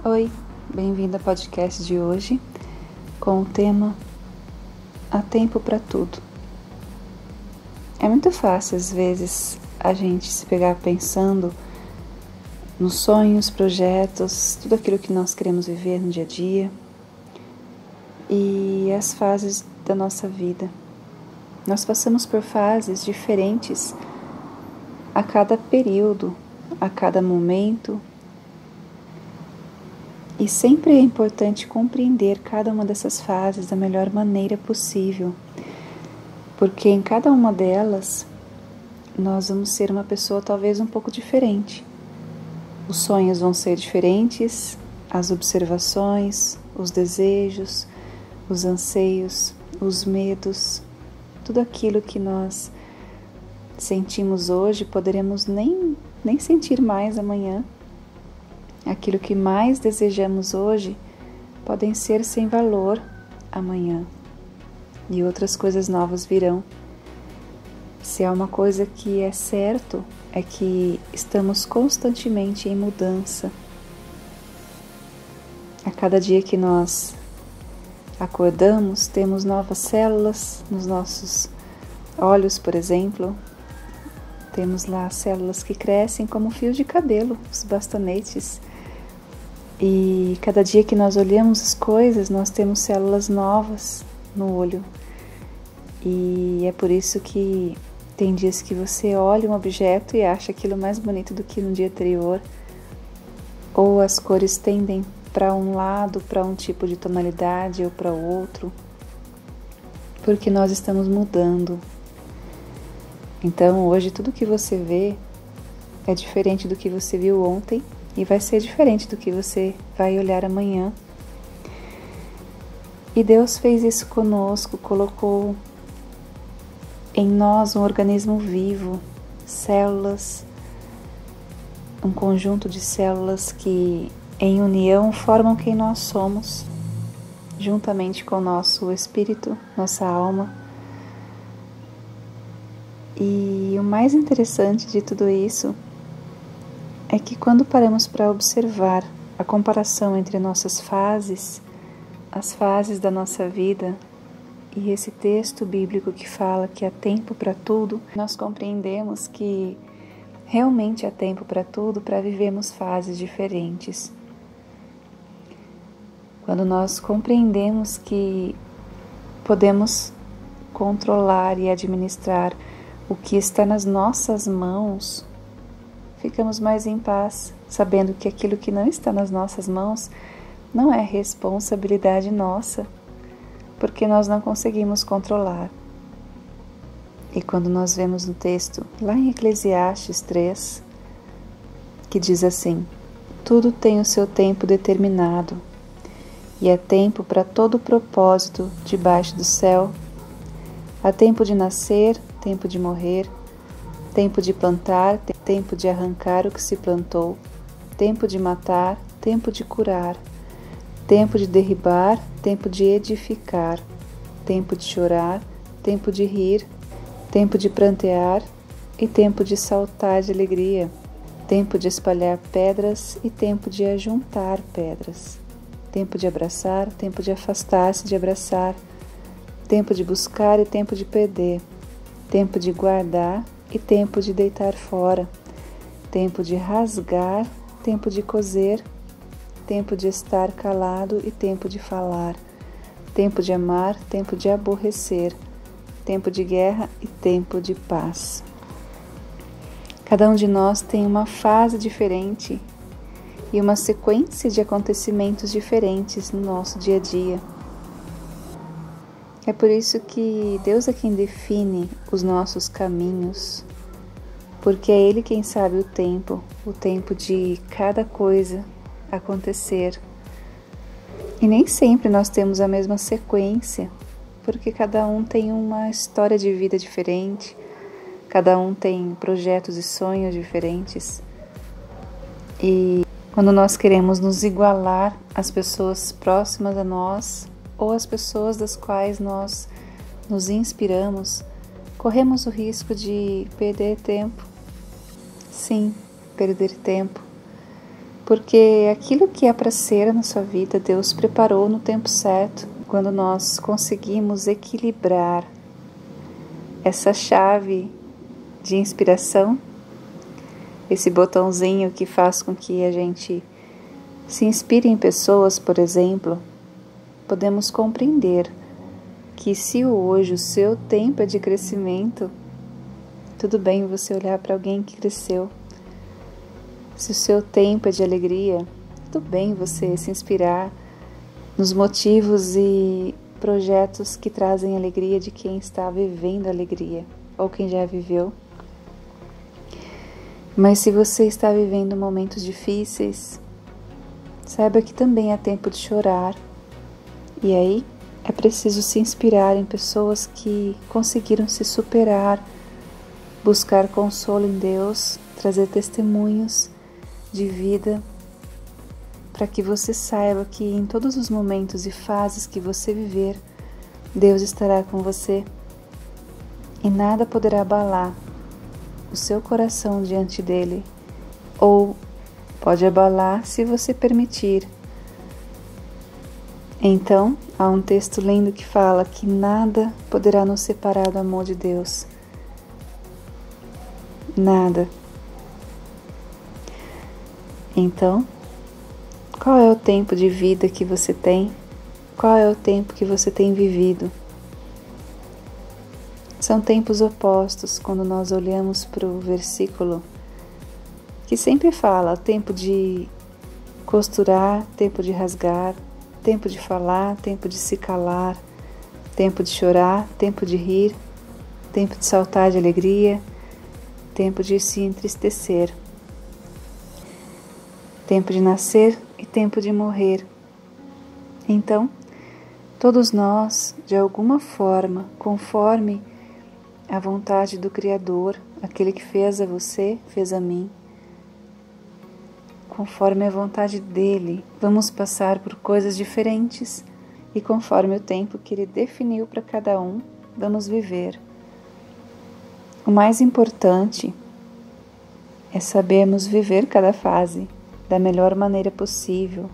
Oi, bem-vindo ao podcast de hoje com o tema Há Tempo para Tudo. É muito fácil às vezes a gente se pegar pensando nos sonhos, projetos, tudo aquilo que nós queremos viver no dia a dia e as fases da nossa vida. Nós passamos por fases diferentes a cada período, a cada momento. E sempre é importante compreender cada uma dessas fases da melhor maneira possível, porque em cada uma delas nós vamos ser uma pessoa talvez um pouco diferente. Os sonhos vão ser diferentes, as observações, os desejos, os anseios, os medos, tudo aquilo que nós sentimos hoje poderemos nem sentir mais amanhã. Aquilo que mais desejamos hoje podem ser sem valor amanhã e outras coisas novas virão. Se há uma coisa que é certo, é que estamos constantemente em mudança. A cada dia que nós acordamos, temos novas células nos nossos olhos, por exemplo. Temos lá células que crescem como fios de cabelo, os bastonetes. E cada dia que nós olhamos as coisas, nós temos células novas no olho. E é por isso que tem dias que você olha um objeto e acha aquilo mais bonito do que no dia anterior. Ou as cores tendem para um lado, para um tipo de tonalidade ou para o outro. Porque nós estamos mudando. Então hoje tudo que você vê é diferente do que você viu ontem. E vai ser diferente do que você vai olhar amanhã. E Deus fez isso conosco, colocou em nós um organismo vivo, células, um conjunto de células que em união formam quem nós somos, juntamente com o nosso espírito, nossa alma. E o mais interessante de tudo isso é que quando paramos para observar a comparação entre nossas fases, as fases da nossa vida e esse texto bíblico que fala que há tempo para tudo, nós compreendemos que realmente há tempo para tudo, para vivermos fases diferentes. Quando nós compreendemos que podemos controlar e administrar o que está nas nossas mãos, ficamos mais em paz, sabendo que aquilo que não está nas nossas mãos não é responsabilidade nossa, porque nós não conseguimos controlar. E quando nós vemos no texto, lá em Eclesiastes 3, que diz assim: tudo tem o seu tempo determinado, e há tempo para todo propósito debaixo do céu. Há tempo de nascer, tempo de morrer, tempo de plantar, tempo de arrancar o que se plantou, tempo de matar, tempo de curar, tempo de derribar, tempo de edificar, tempo de chorar, tempo de rir, tempo de prantear e tempo de saltar de alegria, tempo de espalhar pedras e tempo de ajuntar pedras, tempo de abraçar, tempo de afastar-se de abraçar, tempo de buscar e tempo de perder, tempo de guardar e tempo de deitar fora, tempo de rasgar, tempo de coser, tempo de estar calado e tempo de falar, tempo de amar, tempo de aborrecer, tempo de guerra e tempo de paz. Cada um de nós tem uma fase diferente e uma sequência de acontecimentos diferentes no nosso dia a dia. É por isso que Deus é quem define os nossos caminhos, porque é Ele quem sabe o tempo de cada coisa acontecer. E nem sempre nós temos a mesma sequência, porque cada um tem uma história de vida diferente, cada um tem projetos e sonhos diferentes. E quando nós queremos nos igualar às pessoas próximas a nós, ou as pessoas das quais nós nos inspiramos, corremos o risco de perder tempo. Sim, perder tempo. Porque aquilo que é para ser na sua vida, Deus preparou no tempo certo. Quando nós conseguimos equilibrar essa chave de inspiração, esse botãozinho que faz com que a gente se inspire em pessoas, por exemplo, podemos compreender que se hoje o seu tempo é de crescimento, tudo bem você olhar para alguém que cresceu. Se o seu tempo é de alegria, tudo bem você se inspirar nos motivos e projetos que trazem alegria de quem está vivendo alegria ou quem já viveu. Mas se você está vivendo momentos difíceis, saiba que também é tempo de chorar. E aí é preciso se inspirar em pessoas que conseguiram se superar, buscar consolo em Deus, trazer testemunhos de vida, para que você saiba que em todos os momentos e fases que você viver, Deus estará com você e nada poderá abalar o seu coração diante dele, ou pode abalar se você permitir. Então, há um texto lindo que fala que nada poderá nos separar do amor de Deus. Nada. Então, qual é o tempo de vida que você tem? Qual é o tempo que você tem vivido? São tempos opostos quando nós olhamos para o versículo que sempre fala tempo de costurar, tempo de rasgar, tempo de falar, tempo de se calar, tempo de chorar, tempo de rir, tempo de saltar de alegria, tempo de se entristecer, tempo de nascer e tempo de morrer. Então, todos nós, de alguma forma, conforme a vontade do Criador, aquele que fez a você, fez a mim, conforme a vontade dele, vamos passar por coisas diferentes e conforme o tempo que ele definiu para cada um, vamos viver. O mais importante é sabermos viver cada fase da melhor maneira possível,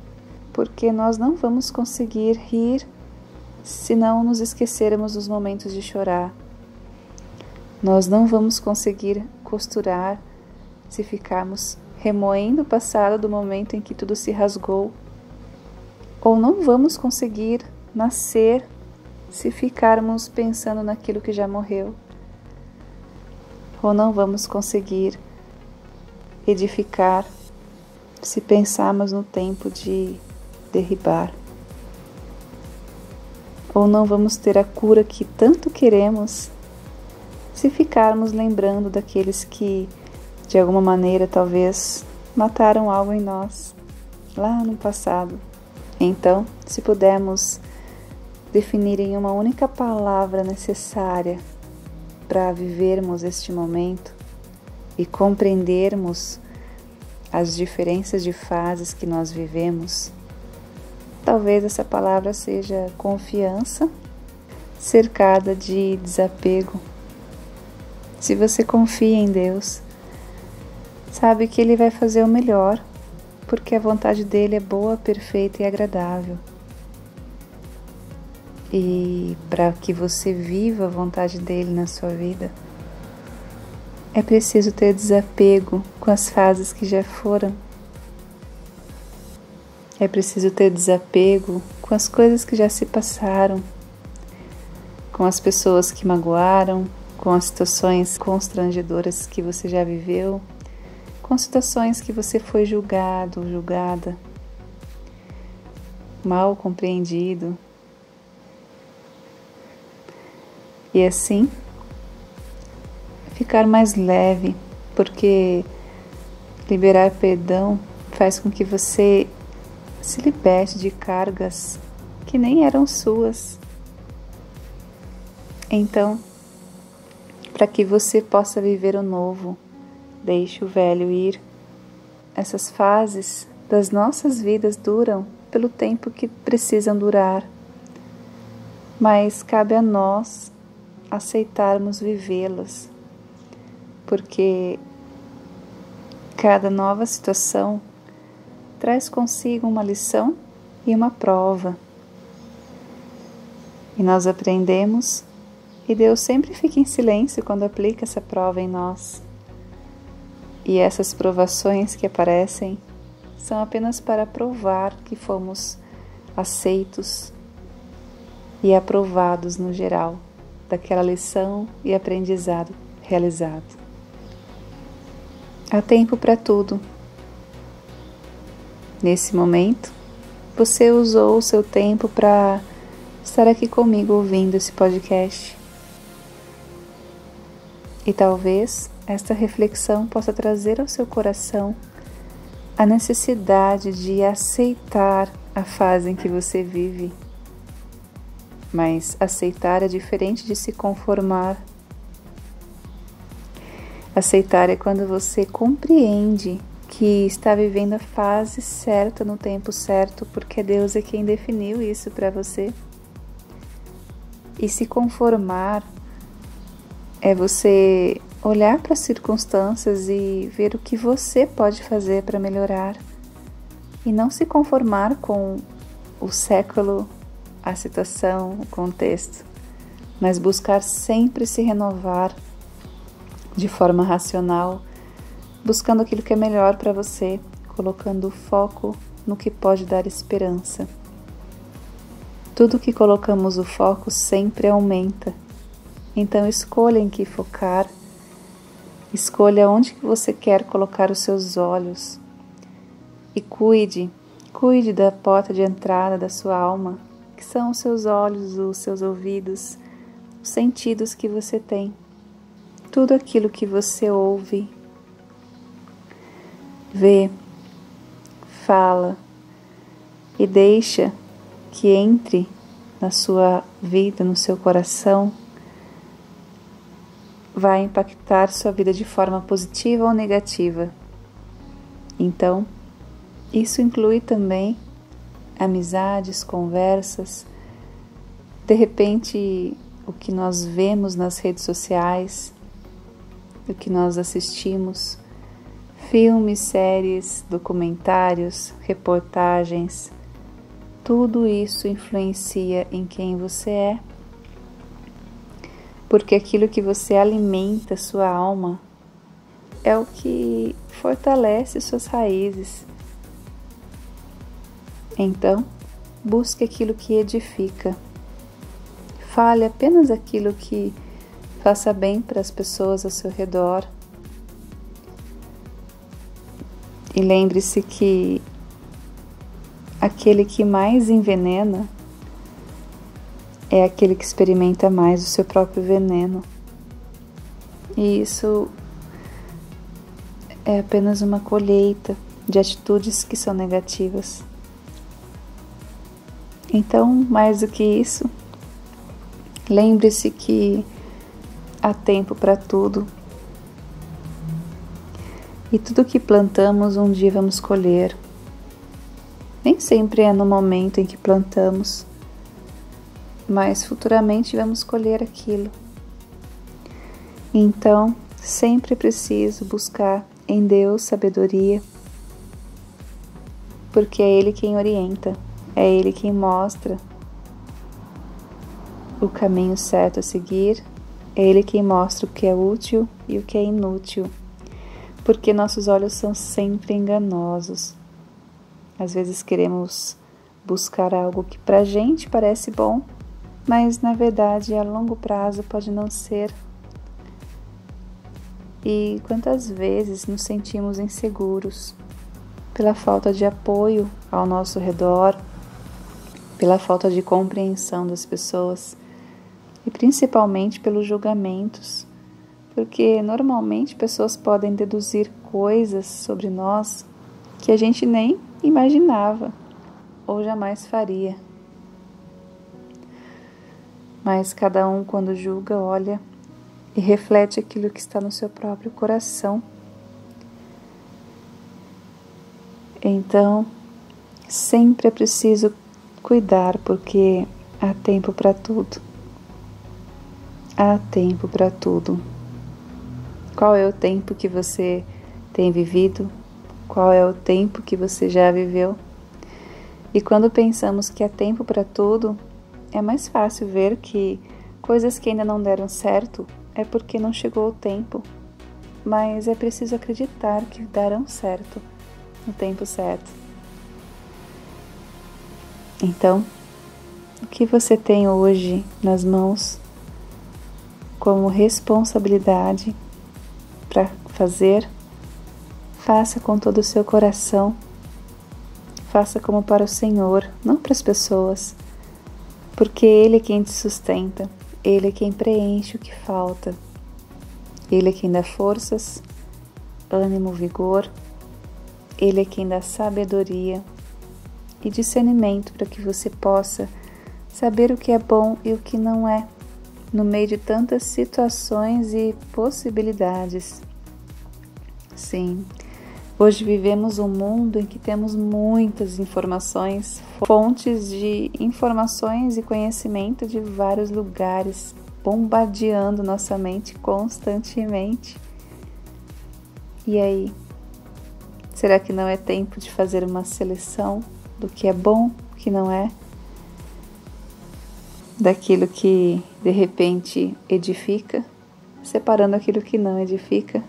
porque nós não vamos conseguir rir se não nos esquecermos dos momentos de chorar. Nós não vamos conseguir costurar se ficarmos remoendo o passado do momento em que tudo se rasgou. Ou não vamos conseguir nascer se ficarmos pensando naquilo que já morreu. Ou não vamos conseguir edificar se pensarmos no tempo de derribar. Ou não vamos ter a cura que tanto queremos se ficarmos lembrando daqueles que, de alguma maneira, talvez mataram algo em nós, lá no passado. Então, se pudermos definir em uma única palavra necessária para vivermos este momento e compreendermos as diferenças de fases que nós vivemos, talvez essa palavra seja confiança, cercada de desapego. Se você confia em Deus, sabe que Ele vai fazer o melhor, porque a vontade dEle é boa, perfeita e agradável. E para que você viva a vontade dEle na sua vida, é preciso ter desapego com as fases que já foram. É preciso ter desapego com as coisas que já se passaram, com as pessoas que magoaram, com as situações constrangedoras que você já viveu, com situações que você foi julgado ou julgada, mal compreendido. E assim, ficar mais leve, porque liberar perdão faz com que você se liberte de cargas que nem eram suas. Então, para que você possa viver o novo, deixe o velho ir. Essas fases das nossas vidas duram pelo tempo que precisam durar, mas cabe a nós aceitarmos vivê-las, porque cada nova situação traz consigo uma lição e uma prova. E nós aprendemos, e Deus sempre fica em silêncio quando aplica essa prova em nós. E essas provações que aparecem são apenas para provar que fomos aceitos e aprovados no geral daquela lição e aprendizado realizado. Há tempo para tudo. Nesse momento, você usou o seu tempo para estar aqui comigo ouvindo esse podcast. E talvez esta reflexão possa trazer ao seu coração a necessidade de aceitar a fase em que você vive. Mas aceitar é diferente de se conformar. Aceitar é quando você compreende que está vivendo a fase certa no tempo certo, porque Deus é quem definiu isso para você. E se conformar é você olhar para as circunstâncias e ver o que você pode fazer para melhorar. E não se conformar com o século, a situação, o contexto, mas buscar sempre se renovar de forma racional, buscando aquilo que é melhor para você, colocando o foco no que pode dar esperança. Tudo que colocamos o foco sempre aumenta. Então escolha em que focar, escolha onde que você quer colocar os seus olhos e cuide da porta de entrada da sua alma, que são os seus olhos, os seus ouvidos, os sentidos que você tem. Tudo aquilo que você ouve, vê, fala e deixa que entre na sua vida, no seu coração, vai impactar sua vida de forma positiva ou negativa. Então, isso inclui também amizades, conversas, de repente o que nós vemos nas redes sociais, o que nós assistimos, filmes, séries, documentários, reportagens, tudo isso influencia em quem você é, porque aquilo que você alimenta sua alma é o que fortalece suas raízes. Então, busque aquilo que edifica. Fale apenas aquilo que faça bem para as pessoas ao seu redor. E lembre-se que aquele que mais envenena é aquele que experimenta mais o seu próprio veneno. E isso é apenas uma colheita de atitudes que são negativas. Então, mais do que isso, lembre-se que há tempo para tudo. E tudo que plantamos, um dia vamos colher. Nem sempre é no momento em que plantamos, mas futuramente vamos colher aquilo. Então, sempre preciso buscar em Deus sabedoria, porque é Ele quem orienta, é Ele quem mostra o caminho certo a seguir, é Ele quem mostra o que é útil e o que é inútil, porque nossos olhos são sempre enganosos. Às vezes queremos buscar algo que pra gente parece bom, mas na verdade a longo prazo pode não ser. E quantas vezes nos sentimos inseguros pela falta de apoio ao nosso redor, pela falta de compreensão das pessoas e principalmente pelos julgamentos, porque normalmente pessoas podem deduzir coisas sobre nós que a gente nem imaginava ou jamais faria. Mas cada um, quando julga, olha e reflete aquilo que está no seu próprio coração. Então, sempre é preciso cuidar, porque há tempo para tudo. Há tempo para tudo. Qual é o tempo que você tem vivido? qual é o tempo que você já viveu. E quando pensamos que há tempo para tudo, é mais fácil ver que coisas que ainda não deram certo é porque não chegou o tempo. Mas é preciso acreditar que darão certo no tempo certo. Então, o que você tem hoje nas mãos como responsabilidade para fazer, faça com todo o seu coração. Faça como para o Senhor, não para as pessoas, porque Ele é quem te sustenta, Ele é quem preenche o que falta, Ele é quem dá forças, ânimo, vigor, Ele é quem dá sabedoria e discernimento para que você possa saber o que é bom e o que não é, no meio de tantas situações e possibilidades. Sim. Hoje vivemos um mundo em que temos muitas informações, fontes de informações e conhecimento de vários lugares, bombardeando nossa mente constantemente. E aí, será que não é tempo de fazer uma seleção do que é bom, o que não é? Daquilo que de repente edifica, separando aquilo que não edifica?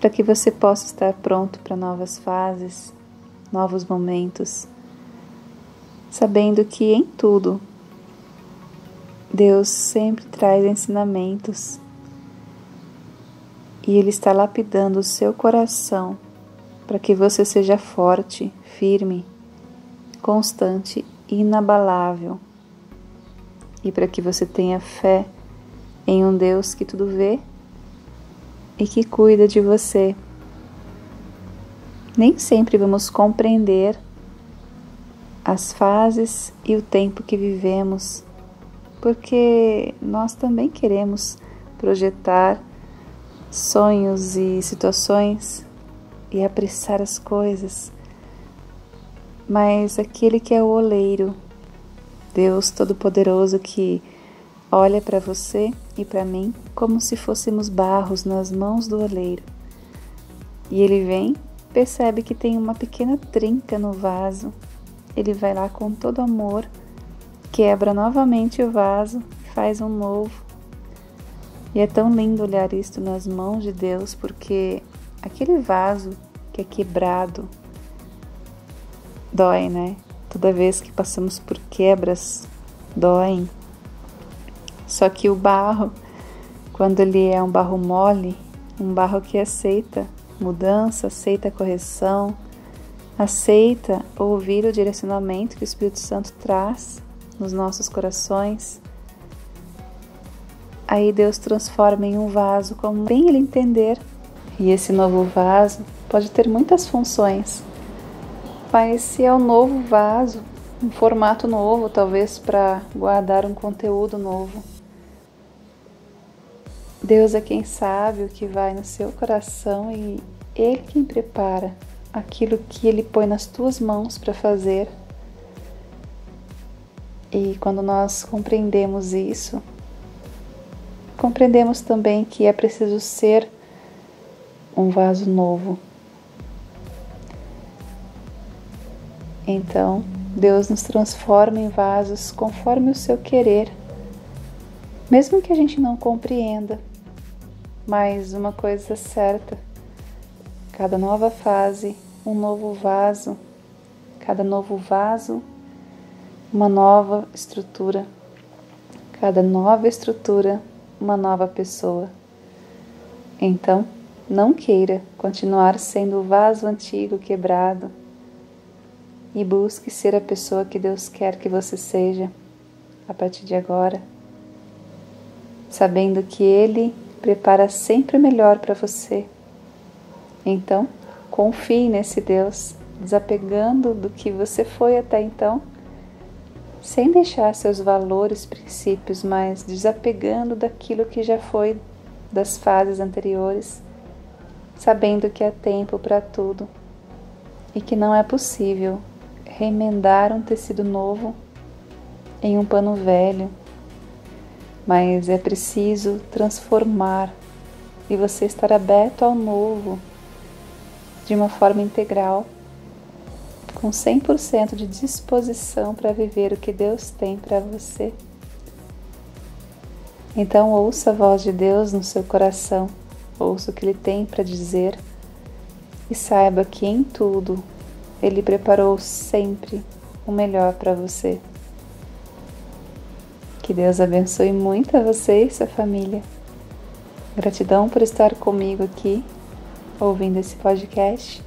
Para que você possa estar pronto para novas fases, novos momentos, sabendo que em tudo Deus sempre traz ensinamentos e Ele está lapidando o seu coração para que você seja forte, firme, constante e inabalável, e para que você tenha fé em um Deus que tudo vê e que cuida de você. Nem sempre vamos compreender as fases e o tempo que vivemos, porque nós também queremos projetar sonhos e situações e apressar as coisas, mas aquele que é o oleiro, Deus Todo-Poderoso, que olha para você e para mim como se fôssemos barros nas mãos do oleiro. E ele vem, percebe que tem uma pequena trinca no vaso. Ele vai lá com todo amor, quebra novamente o vaso e faz um novo. E é tão lindo olhar isto nas mãos de Deus, porque aquele vaso que é quebrado dói, né? Toda vez que passamos por quebras, doem. Só que o barro, quando ele é um barro mole, um barro que aceita mudança, aceita correção, aceita ouvir o direcionamento que o Espírito Santo traz nos nossos corações, aí Deus transforma em um vaso como bem Ele entender. E esse novo vaso pode ter muitas funções, mas se é um novo vaso, um formato novo, talvez para guardar um conteúdo novo, Deus é quem sabe o que vai no seu coração e Ele quem prepara aquilo que Ele põe nas tuas mãos para fazer. E quando nós compreendemos isso, compreendemos também que é preciso ser um vaso novo. Então, Deus nos transforma em vasos conforme o seu querer, mesmo que a gente não compreenda. Mas uma coisa é certa, cada nova fase, um novo vaso, cada novo vaso, uma nova estrutura, cada nova estrutura, uma nova pessoa. Então, não queira continuar sendo o vaso antigo quebrado e busque ser a pessoa que Deus quer que você seja a partir de agora, sabendo que Ele prepara sempre o melhor para você. Então, confie nesse Deus, desapegando do que você foi até então, sem deixar seus valores, princípios, mas desapegando daquilo que já foi das fases anteriores, sabendo que há tempo para tudo e que não é possível remendar um tecido novo em um pano velho, mas é preciso transformar e você estar aberto ao novo, de uma forma integral, com 100% de disposição para viver o que Deus tem para você. Então ouça a voz de Deus no seu coração, ouça o que Ele tem para dizer e saiba que em tudo Ele preparou sempre o melhor para você. Que Deus abençoe muito a você e sua família. Gratidão por estar comigo aqui, ouvindo esse podcast.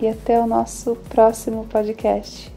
E até o nosso próximo podcast.